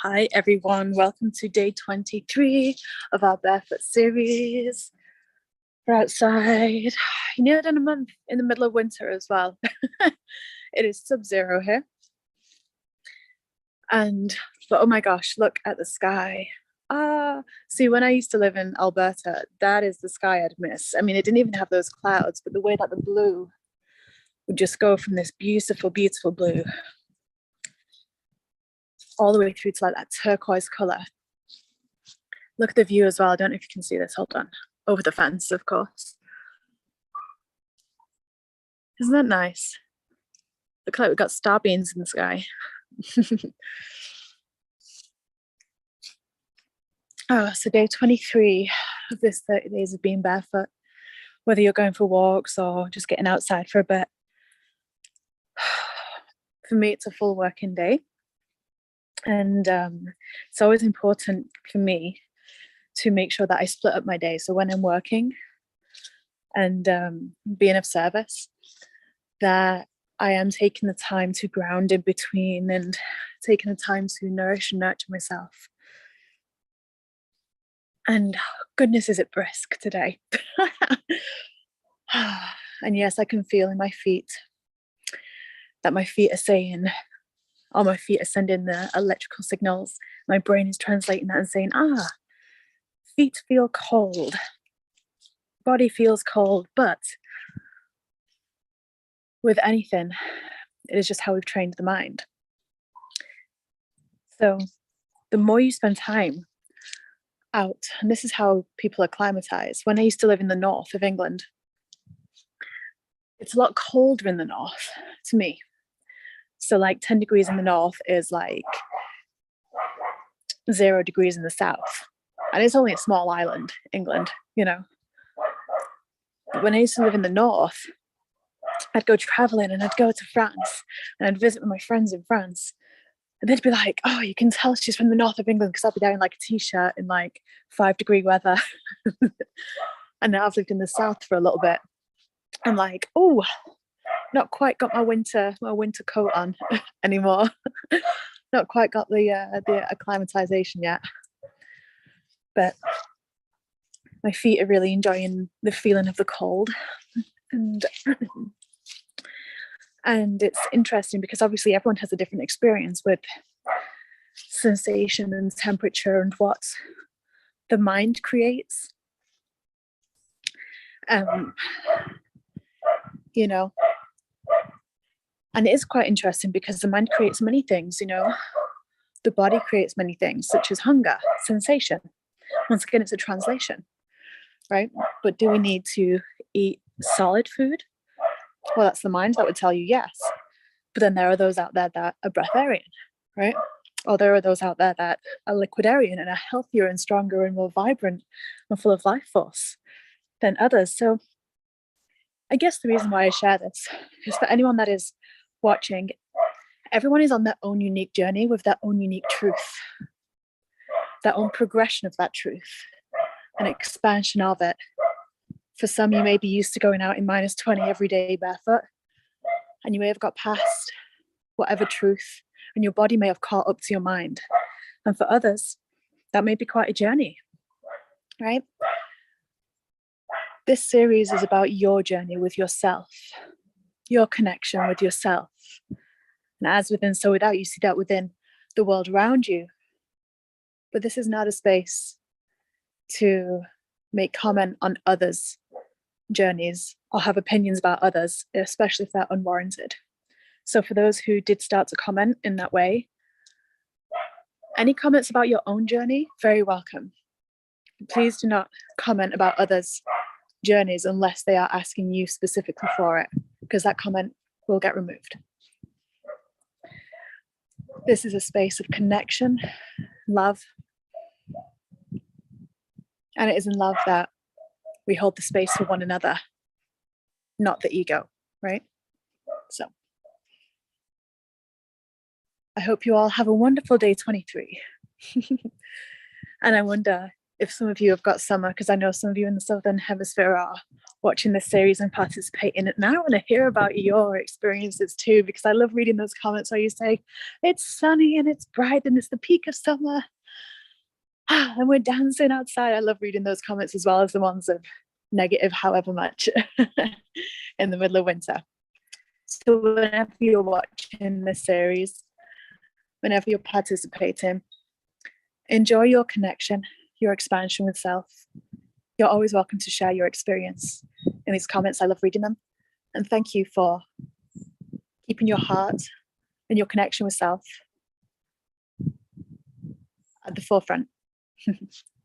Hi everyone, welcome to day 23 of our Barefoot Series. We're outside, nearly in a month, in the middle of winter as well. It is sub-zero here. But oh my gosh, look at the sky. See, when I used to live in Alberta, that is the sky I'd miss. I mean, it didn't even have those clouds, but the way that the blue would just go from this beautiful, beautiful blue all the way through to like that turquoise color. Look at the view as well. I don't know if you can see this. Hold on. Over the fence, of course. Isn't that nice? Look like we've got star beams in the sky. So day 23 of this 30 days of being barefoot, whether you're going for walks or just getting outside for a bit. For me, it's a full working day. And it's always important for me to make sure that I split up my day. So when I'm working and being of service, that I am taking the time to ground in between and taking the time to nourish and nurture myself. And goodness, is it brisk today. And yes, I can feel in my feet that my feet are saying, or my feet are sending the electrical signals. My brain is translating that and saying, feet feel cold, body feels cold, but with anything, it is just how we've trained the mind. So the more you spend time out, and this is how people acclimatise. When I used to live in the north of England, it's a lot colder in the north to me. So like 10 degrees in the north is like 0 degrees in the south. And it's only a small island, England, you know. But when I used to live in the north, I'd go traveling and I'd go to France and I'd visit with my friends in France. And they'd be like, oh, you can tell she's from the north of England because I'll be there in like a t-shirt in like 5-degree weather. And now I've lived in the south for a little bit. I'm like, oh, not quite got my winter coat on anymore. Not quite got the acclimatization yet. But my feet are really enjoying the feeling of the cold. And it's interesting because obviously everyone has a different experience with sensation and temperature and what the mind creates. You know, and it is quite interesting because the mind creates many things, you know. The body creates many things, such as hunger, sensation. Once again, it's a translation, right? But do we need to eat solid food? Well, that's the mind that would tell you yes. But then there are those out there that are breatharian, right? Or there are those out there that are liquidarian and are healthier and stronger and more vibrant and full of life force than others. So I guess the reason why I share this is for anyone that is watching, everyone is on their own unique journey with their own unique truth, their own progression of that truth, an expansion of it. For some, you may be used to going out in -20 every day barefoot, and you may have got past whatever truth, and your body may have caught up to your mind. And for others, that may be quite a journey, right? This series is about your journey with yourself, your connection with yourself. And as within, so without, you see that within the world around you. But this is not a space to make comment on others' journeys or have opinions about others, especially if they're unwarranted. So for those who did start to comment in that way, any comments about your own journey, very welcome. Please do not comment about others' journeys unless they are asking you specifically for it, because that comment will get removed. This is a space of connection, love, and it is in love that we hold the space for one another, not the ego, right? So I hope you all have a wonderful day 23. And I wonder if some of you have got summer, because I know some of you in the Southern Hemisphere are watching this series and participating. And I want to hear about your experiences too, because I love reading those comments where you say, it's sunny and it's bright and it's the peak of summer. And we're dancing outside. I love reading those comments as well as the ones of negative, however much, in the middle of winter. So whenever you're watching this series, whenever you're participating, enjoy your connection, your expansion with self. You're always welcome to share your experience in these comments. I love reading them. And thank you for keeping your heart and your connection with self at the forefront.